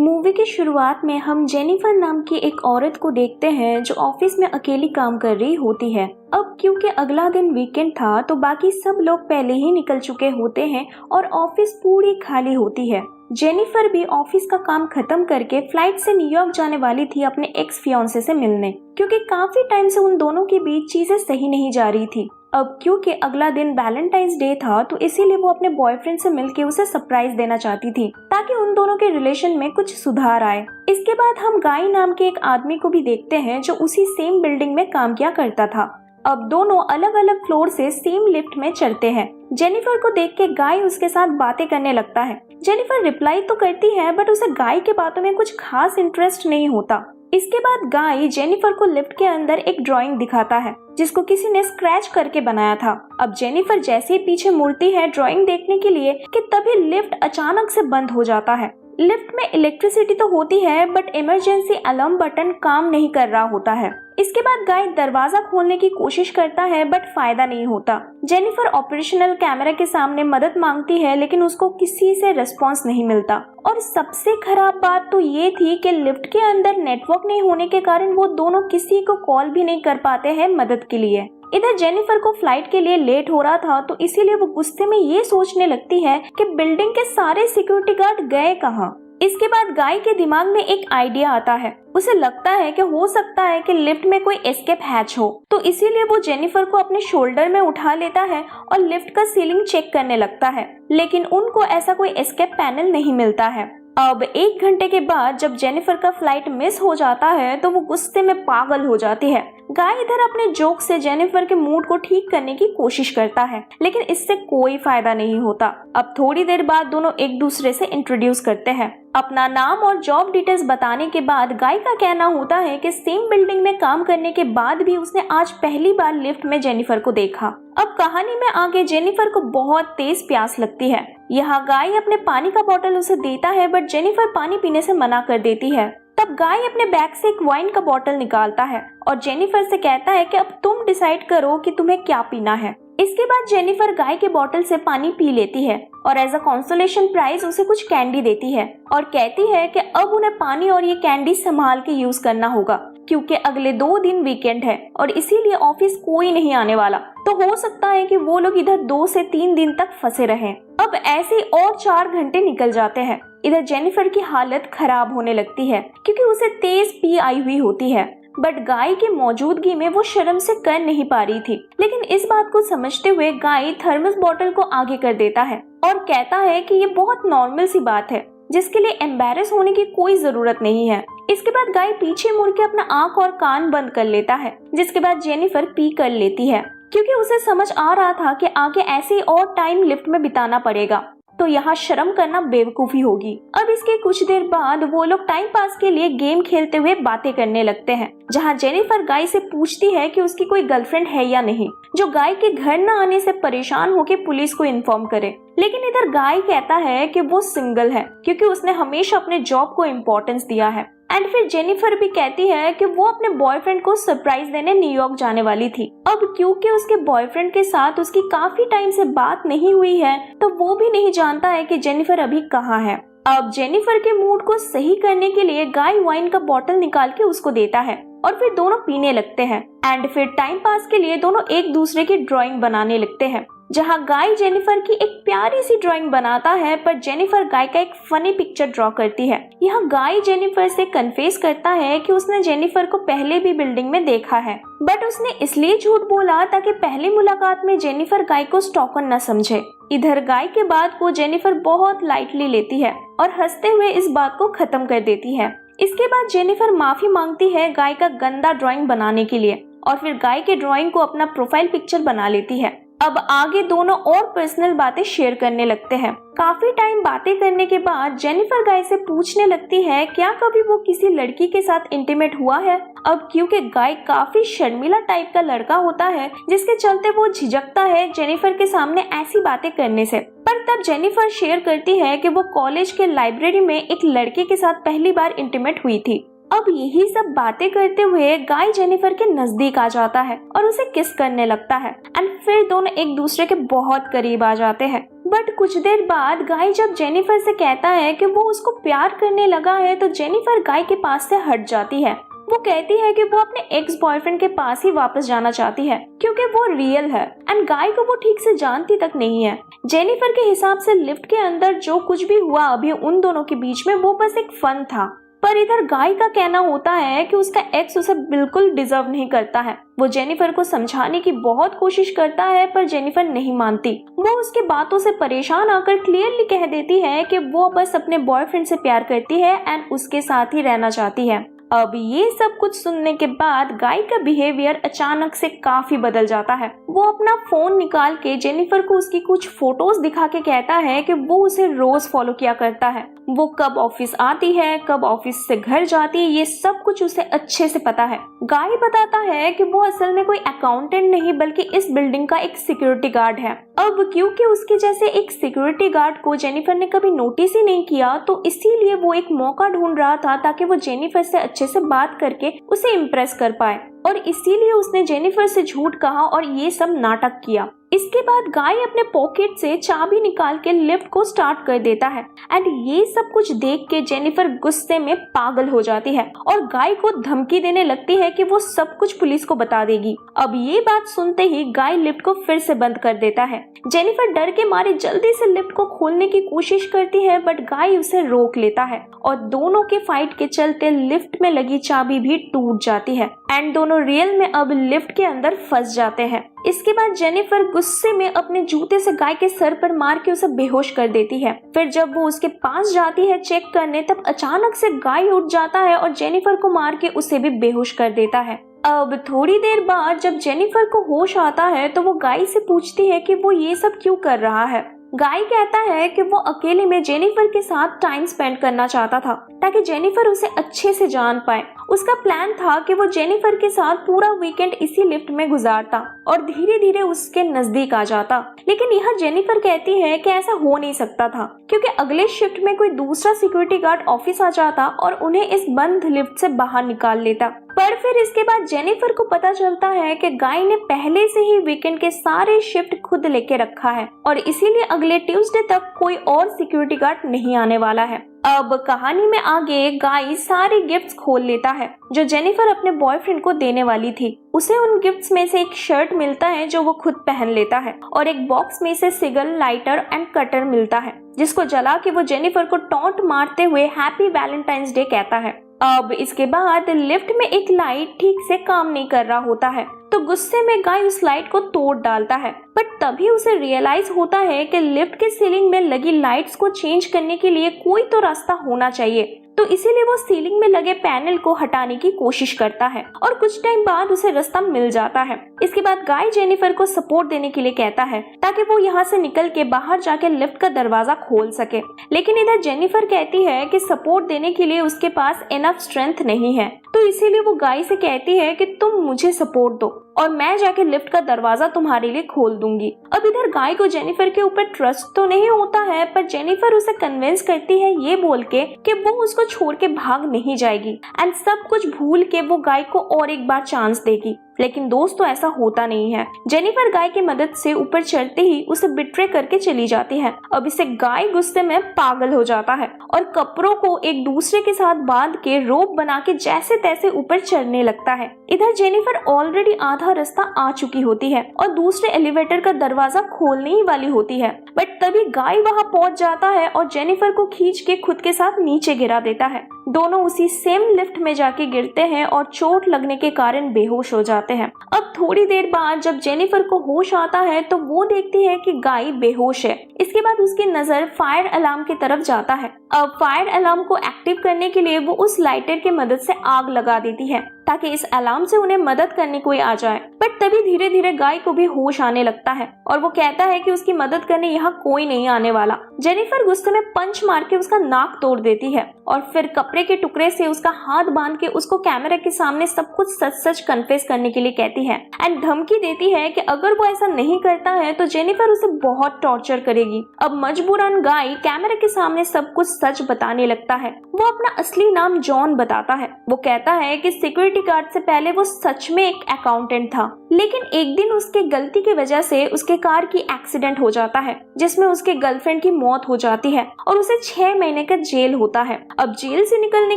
Movie की शुरुआत में हम जेनिफर नाम की एक औरत को देखते हैं जो ऑफिस में अकेली काम कर रही होती है। अब क्योंकि अगला दिन वीकेंड था तो बाकी सब लोग पहले ही निकल चुके होते हैं और ऑफिस पूरी खाली होती है। जेनिफर भी ऑफिस का काम खत्म करके फ्लाइट से न्यूयॉर्क जाने वाली थी अपने एक्स फियांसे से मिलने, क्योंकि काफी टाइम से उन दोनों के बीच चीजें सही नहीं जा रही थी। अब क्योंकि अगला दिन वैलेंटाइंस डे था तो इसीलिए वो अपने बॉयफ्रेंड से मिलके उसे सरप्राइज देना चाहती थी ताकि उन दोनों के रिलेशन में कुछ सुधार आए। इसके बाद हम गाय नाम के एक आदमी को भी देखते हैं जो उसी सेम बिल्डिंग में काम किया करता था। अब दोनों अलग अलग फ्लोर से सेम लिफ्ट में चढ़ते हैं। जेनिफर को देख के गाय उसके साथ बातें करने लगता है। जेनिफर रिप्लाई तो करती है बट उसे गाय के बातों में कुछ खास इंटरेस्ट नहीं होता। इसके बाद गाय जेनिफर को लिफ्ट के अंदर एक ड्राइंग दिखाता है जिसको किसी ने स्क्रैच करके बनाया था। अब जेनिफर जैसे ही पीछे मुड़ती है ड्राइंग देखने के लिए कि तभी लिफ्ट अचानक से बंद हो जाता है। लिफ्ट में इलेक्ट्रिसिटी तो होती है बट इमरजेंसी अलार्म बटन काम नहीं कर रहा होता है। इसके बाद गाय दरवाजा खोलने की कोशिश करता है बट फायदा नहीं होता। जेनिफर ऑपरेशनल कैमरा के सामने मदद मांगती है लेकिन उसको किसी से रिस्पांस नहीं मिलता। और सबसे खराब बात तो ये थी कि लिफ्ट के अंदर नेटवर्क नहीं होने के कारण वो दोनों किसी को कॉल भी नहीं कर पाते हैं मदद के लिए। इधर जेनिफर को फ्लाइट के लिए लेट हो रहा था तो इसीलिए वो गुस्से में ये सोचने लगती है कि बिल्डिंग के सारे सिक्योरिटी गार्ड गए कहाँ। इसके बाद गाय के दिमाग में एक आइडिया आता है। उसे लगता है कि हो सकता है कि लिफ्ट में कोई एस्केप हैच हो, तो इसीलिए वो जेनिफर को अपने शोल्डर में उठा लेता है और लिफ्ट का सीलिंग चेक करने लगता है, लेकिन उनको ऐसा कोई एस्केप पैनल नहीं मिलता है। अब 1 घंटे के बाद जब जेनिफर का फ्लाइट मिस हो जाता है तो वो गुस्से में पागल हो जाती है। गाय इधर अपने जोक से जेनिफर के मूड को ठीक करने की कोशिश करता है लेकिन इससे कोई फायदा नहीं होता। अब थोड़ी देर बाद दोनों एक दूसरे से इंट्रोड्यूस करते हैं। अपना नाम और जॉब डिटेल्स बताने के बाद गाय का कहना होता है कि सेम बिल्डिंग में काम करने के बाद भी उसने आज पहली बार लिफ्ट में जेनिफर को देखा। अब कहानी में आगे जेनिफर को बहुत तेज प्यास लगती है। यहाँ गाय अपने पानी का बोतल उसे देता है बट जेनिफर पानी पीने से मना कर देती है। तब गाय अपने बैग से एक वाइन का बोतल निकालता है और जेनिफर से कहता है कि अब तुम डिसाइड करो कि तुम्हें क्या पीना है। इसके बाद जेनिफर गाय के बोतल से पानी पी लेती है और एज अ कंसोलेशन प्राइज उसे कुछ कैंडी देती है और कहती है कि अब उन्हें पानी और ये कैंडी संभाल के यूज करना होगा क्योंकि अगले 2 दिन वीकेंड है और इसीलिए ऑफिस कोई नहीं आने वाला, तो हो सकता है कि वो लोग इधर 2 से 3 दिन तक फंसे रहें। अब ऐसे और 4 घंटे निकल जाते हैं। इधर जेनिफर की हालत खराब होने लगती है क्योंकि उसे तेज पी आई हुई होती है, बट गाय की मौजूदगी में वो शर्म से कर नहीं पा रही थी। लेकिन इस बात को समझते हुए गाय थर्मस बॉटल को आगे कर देता है और कहता है कि ये बहुत नॉर्मल सी बात है जिसके लिए एम्बैरेस होने की कोई जरूरत नहीं है। इसके बाद गाय पीछे मुड़ के अपना आंख और कान बंद कर लेता है, जिसके बाद जेनिफर पी कर लेती है क्योंकि उसे समझ आ रहा था कि आगे ऐसे ही और टाइम लिफ्ट में बिताना पड़ेगा, तो यहाँ शर्म करना बेवकूफी होगी। अब इसके कुछ देर बाद वो लोग टाइम पास के लिए गेम खेलते हुए बातें करने लगते हैं, जहाँ जेनिफर गाय से पूछती है कि उसकी कोई गर्लफ्रेंड है या नहीं, जो गाय के घर न आने से परेशान होकर पुलिस को इन्फॉर्म करे। लेकिन इधर गाय कहता है कि वो सिंगल है क्योंकि उसने हमेशा अपने जॉब को इम्पोर्टेंस दिया है। एंड फिर जेनिफर भी कहती है कि वो अपने बॉयफ्रेंड को सरप्राइज देने न्यूयॉर्क जाने वाली थी। अब क्योंकि उसके बॉयफ्रेंड के साथ उसकी काफी टाइम से बात नहीं हुई है तो वो भी नहीं जानता है कि जेनिफर अभी कहाँ है। अब जेनिफर के मूड को सही करने के लिए गाय वाइन का बोतल निकाल के उसको देता है और फिर दोनों पीने लगते हैं। एंड फिर टाइम पास के लिए दोनों एक दूसरे की ड्राइंग बनाने लगते हैं, जहाँ गाय जेनिफर की एक प्यारी सी ड्राइंग बनाता है पर जेनिफर गाय का एक फनी पिक्चर ड्रॉ करती है। यहाँ गाय जेनिफर से कन्फेस करता है कि उसने जेनिफर को पहले भी बिल्डिंग में देखा है, बट उसने इसलिए झूठ बोला ताकि पहली मुलाकात में जेनिफर गाय को स्टॉकर न समझे। इधर गाय के बात को जेनिफर बहुत लाइटली लेती है और हंसते हुए इस बात को खत्म कर देती है। इसके बाद जेनिफर माफी मांगती है गाय का गंदा ड्राइंग बनाने के लिए और फिर गाय के ड्राइंग को अपना प्रोफाइल पिक्चर बना लेती है। अब आगे दोनों और पर्सनल बातें शेयर करने लगते हैं। काफी टाइम बातें करने के बाद जेनिफर गाय से पूछने लगती है क्या कभी वो किसी लड़की के साथ इंटीमेट हुआ है। अब क्योंकि गाय काफी शर्मीला टाइप का लड़का होता है जिसके चलते वो झिझकता है जेनिफर के सामने ऐसी बातें करने से, पर तब जेनिफर शेयर करती है कि वो कॉलेज के लाइब्रेरी में एक लड़के के साथ पहली बार इंटीमेट हुई थी। अब यही सब बातें करते हुए गाय जेनिफर के नजदीक आ जाता है और उसे किस करने लगता है एंड फिर दोनों एक दूसरे के बहुत करीब आ जाते हैं। बट कुछ देर बाद गाय जब जेनिफर से कहता है कि वो उसको प्यार करने लगा है तो जेनिफर गाय के पास से हट जाती है। वो कहती है कि वो अपने एक्स बॉयफ्रेंड के पास ही वापस जाना चाहती है क्योंकि वो रियल है एंड गाय को वो ठीक से जानती तक नहीं है। जेनिफर के हिसाब से लिफ्ट के अंदर जो कुछ भी हुआ अभी उन दोनों के बीच में वो बस एक फन था, पर इधर गाय का कहना होता है कि उसका एक्स उसे बिल्कुल डिजर्व नहीं करता है। वो जेनिफर को समझाने की बहुत कोशिश करता है पर जेनिफर नहीं मानती। वो उसकी बातों से परेशान आकर क्लियरली कह देती है कि वो बस अपने बॉयफ्रेंड से प्यार करती है एंड उसके साथ ही रहना चाहती है। अब ये सब कुछ सुनने के बाद गाय का बिहेवियर अचानक से काफी बदल जाता है। वो अपना फोन निकाल के जेनिफर को उसकी कुछ फोटोज दिखा के कहता है कि वो उसे रोज फॉलो किया करता है। वो कब ऑफिस आती है, कब ऑफिस से घर जाती है, ये सब कुछ उसे अच्छे से पता है। गाय बताता है कि वो असल में कोई अकाउंटेंट नहीं बल्कि इस बिल्डिंग का एक सिक्योरिटी गार्ड है। अब क्योंकि उसके जैसे एक सिक्योरिटी गार्ड को जेनिफर ने कभी नोटिस ही नहीं किया तो इसीलिए वो एक मौका ढूंढ रहा था ताकि वो जेनिफर से अच्छे से बात करके उसे इम्प्रेस कर पाए, और इसीलिए उसने जेनिफर से झूठ कहा और ये सब नाटक किया। इसके बाद गाय अपने पॉकेट से चाबी निकाल के लिफ्ट को स्टार्ट कर देता है एंड ये सब कुछ देख के जेनिफर गुस्से में पागल हो जाती है और गाय को धमकी देने लगती है कि वो सब कुछ पुलिस को बता देगी। अब ये बात सुनते ही गाय लिफ्ट को फिर से बंद कर देता है। जेनिफर डर के मारे जल्दी से लिफ्ट को खोलने की कोशिश करती है बट गाय उसे रोक लेता है और दोनों के फाइट के चलते लिफ्ट में लगी चाबी भी टूट जाती है एंड दोनों रियल में अब लिफ्ट के अंदर फंस जाते हैं। इसके बाद जेनिफर गुस्से में अपने जूते से गाय के सर पर मार के उसे बेहोश कर देती है। फिर जब वो उसके पास जाती है चेक करने तब अचानक से गाय उठ जाता है और जेनिफर को मार के उसे भी बेहोश कर देता है। अब थोड़ी देर बाद जब जेनिफर को होश आता है तो वो गाय से पूछती है कि वो ये सब क्यों कर रहा है। गाय कहता है कि वो अकेले में जेनिफर के साथ टाइम स्पेंड करना चाहता था ताकि जेनिफर उसे अच्छे से जान पाए। उसका प्लान था कि वो जेनिफर के साथ पूरा वीकेंड इसी लिफ्ट में गुजारता और धीरे धीरे उसके नजदीक आ जाता, लेकिन यह जेनिफर कहती है कि ऐसा हो नहीं सकता था क्योंकि अगले शिफ्ट में कोई दूसरा सिक्योरिटी गार्ड ऑफिस आ जाता और उन्हें इस बंद लिफ्ट से बाहर निकाल लेता। पर फिर इसके बाद जेनिफर को पता चलता है कि गाय ने पहले से ही वीकेंड के सारे शिफ्ट खुद लेके रखा है और इसीलिए अगले ट्यूसडे तक कोई और सिक्योरिटी गार्ड नहीं आने वाला है। अब कहानी में आगे गाय सारे गिफ्ट्स खोल लेता है जो जेनिफर अपने बॉयफ्रेंड को देने वाली थी। उसे उन गिफ्ट्स में से एक शर्ट मिलता है जो वो खुद पहन लेता है और एक बॉक्स में से सिगल, लाइटर एंड कटर मिलता है जिसको जला के वो जेनिफर को टॉन्ट मारते हुए हैप्पी वैलेंटाइंस डे कहता है। अब इसके बाद लिफ्ट में एक लाइट ठीक से काम नहीं कर रहा होता है तो गुस्से में गाय उस लाइट को तोड़ डालता है, बट तभी उसे रियलाइज होता है कि लिफ्ट के सीलिंग में लगी लाइट्स को चेंज करने के लिए कोई तो रास्ता होना चाहिए। तो इसीलिए वो सीलिंग में लगे पैनल को हटाने की कोशिश करता है और कुछ टाइम बाद उसे रास्ता मिल जाता है। इसके बाद गाय जेनिफर को सपोर्ट देने के लिए कहता है ताकि वो यहाँ से निकल के बाहर जाके लिफ्ट का दरवाजा खोल सके, लेकिन इधर जेनिफर कहती है कि सपोर्ट देने के लिए उसके पास इनफ स्ट्रेंथ नहीं है, तो इसीलिए वो गाय से कहती है कि तुम मुझे सपोर्ट दो और मैं जाके लिफ्ट का दरवाजा तुम्हारे लिए खोल दूंगी। अब इधर गाय को जेनिफर के ऊपर ट्रस्ट तो नहीं होता है पर जेनिफर उसे कन्विंस करती है ये बोल के कि वो उसको छोड़ के भाग नहीं जाएगी एंड सब कुछ भूल के वो गाय को और एक बार चांस देगी। लेकिन दोस्तों ऐसा होता नहीं है। जेनिफर गाय की मदद से ऊपर चढ़ते ही उसे बिट्रे करके चली जाती है। अब इसे गाय गुस्से में पागल हो जाता है और कपड़ों को एक दूसरे के साथ बांध के रोप बना के जैसे तैसे ऊपर चढ़ने लगता है। इधर जेनिफर ऑलरेडी आधा रास्ता आ चुकी होती है और दूसरे एलिवेटर का दरवाजा खोलने ही वाली होती है, बट तभी गाय वहां पहुंच जाता है और जेनिफर को खींच के खुद के साथ नीचे गिरा देता है। दोनों उसी सेम लिफ्ट में जाके गिरते हैं और चोट लगने के कारण बेहोश हो जाते हैं। अब थोड़ी देर बाद जब जेनिफर को होश आता है तो वो देखती है कि गाय बेहोश है। इसके बाद उसकी नजर फायर अलार्म की तरफ जाता है। अब फायर अलार्म को एक्टिव करने के लिए वो उस लाइटर की मदद से आग लगा देती है ताकि इस अलार्म से उन्हें मदद करने कोई आ जाए, बट तभी धीरे धीरे गाय को भी होश आने लगता है और वो कहता है कि उसकी मदद करने यहाँ कोई नहीं आने वाला। जेनिफर गुस्से में पंच मार के उसका नाक तोड़ देती है और फिर कपड़े के टुकड़े से उसका हाथ बांध के उसको कैमरे के सामने सब कुछ सच सच कन्फेस करने के लिए कहती है एंड धमकी देती है कि अगर वो ऐसा नहीं करता है तो जेनिफर उसे बहुत टॉर्चर करेगी। अब मजबूरन गाय कैमरे के सामने सब कुछ सच बताने लगता है। वो अपना असली नाम जॉन बताता है। वो कहता है कि सिक्योरिटी सिक्योरिटी गार्ड से पहले वो सच में एक अकाउंटेंट था, लेकिन एक दिन उसके गलती की वजह से उसके कार की एक्सीडेंट हो जाता है, जिसमें उसके गर्लफ्रेंड की मौत हो जाती है और उसे 6 महीने का जेल होता है। अब जेल से निकलने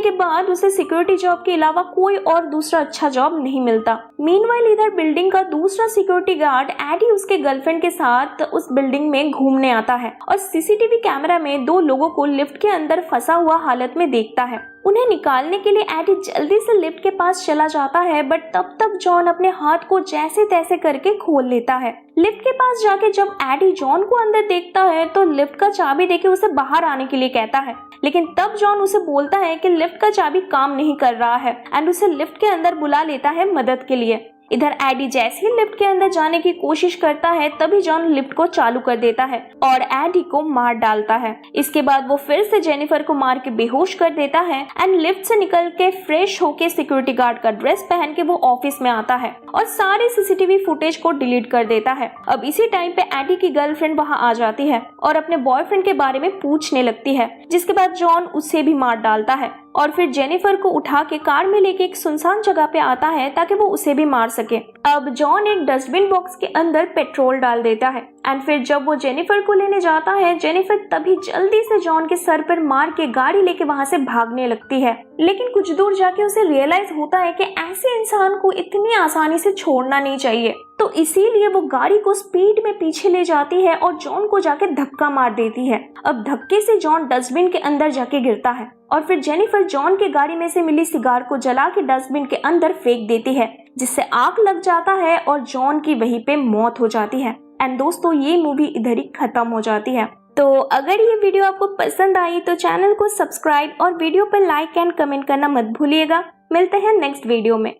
के बाद उसे सिक्योरिटी जॉब के अलावा कोई और दूसरा अच्छा जॉब नहीं मिलता। मीनवाइल इधर बिल्डिंग का दूसरा सिक्योरिटी गार्ड एडी उसके गर्लफ्रेंड के साथ उस बिल्डिंग में घूमने आता है और सीसीटीवी कैमरा में 2 लोगों को लिफ्ट के अंदर फंसा हुआ हालत में देखता है। उन्हें निकालने के लिए एडी जल्दी से लिफ्ट के पास चला जाता है, बट तब तक जॉन अपने हाथ को जैसे तैसे करके खोल लेता है। लिफ्ट के पास जाके जब एडी जॉन को अंदर देखता है तो लिफ्ट का चाबी देके उसे बाहर आने के लिए कहता है, लेकिन तब जॉन उसे बोलता है कि लिफ्ट का चाबी काम नहीं कर रहा है एंड उसे लिफ्ट के अंदर बुला लेता है मदद के लिए। इधर एडी जैसे ही लिफ्ट के अंदर जाने की कोशिश करता है तभी जॉन लिफ्ट को चालू कर देता है और एडी को मार डालता है। इसके बाद वो फिर से जेनिफर को मार के बेहोश कर देता है एंड लिफ्ट से निकल के फ्रेश होके सिक्योरिटी गार्ड का ड्रेस पहन के वो ऑफिस में आता है और सारे सीसीटीवी फुटेज को डिलीट कर देता है। अब इसी टाइम पे एडी की गर्लफ्रेंड वहाँ आ जाती है और अपने बॉयफ्रेंड के बारे में पूछने लगती है, जिसके बाद जॉन उसे भी मार डालता है और फिर जेनिफर को उठा के कार में लेके एक सुनसान जगह पे आता है ताकि वो उसे भी मार सके। अब जॉन एक डस्टबिन बॉक्स के अंदर पेट्रोल डाल देता है एंड फिर जब वो जेनिफर को लेने जाता है, जेनिफर तभी जल्दी से जॉन के सर पर मार के गाड़ी लेके वहाँ से भागने लगती है। लेकिन कुछ दूर जाके उसे रियलाइज होता है कि ऐसे इंसान को इतनी आसानी से छोड़ना नहीं चाहिए, तो इसीलिए वो गाड़ी को स्पीड में पीछे ले जाती है और जॉन को जाके धक्का मार देती है। अब धक्के से जॉन डस्टबिन के अंदर जाके गिरता है और फिर जेनिफर जॉन के गाड़ी में से मिली सिगार को जला के डस्टबिन के अंदर फेंक देती है, जिससे आग लग जाता है और जॉन की वहीं पे मौत हो जाती है। एंड दोस्तों, ये मूवी इधर ही खत्म हो जाती है। तो अगर ये वीडियो आपको पसंद आई तो चैनल को सब्सक्राइब और वीडियो पर लाइक एंड कमेंट करना मत भूलिएगा। मिलते हैं नेक्स्ट वीडियो में।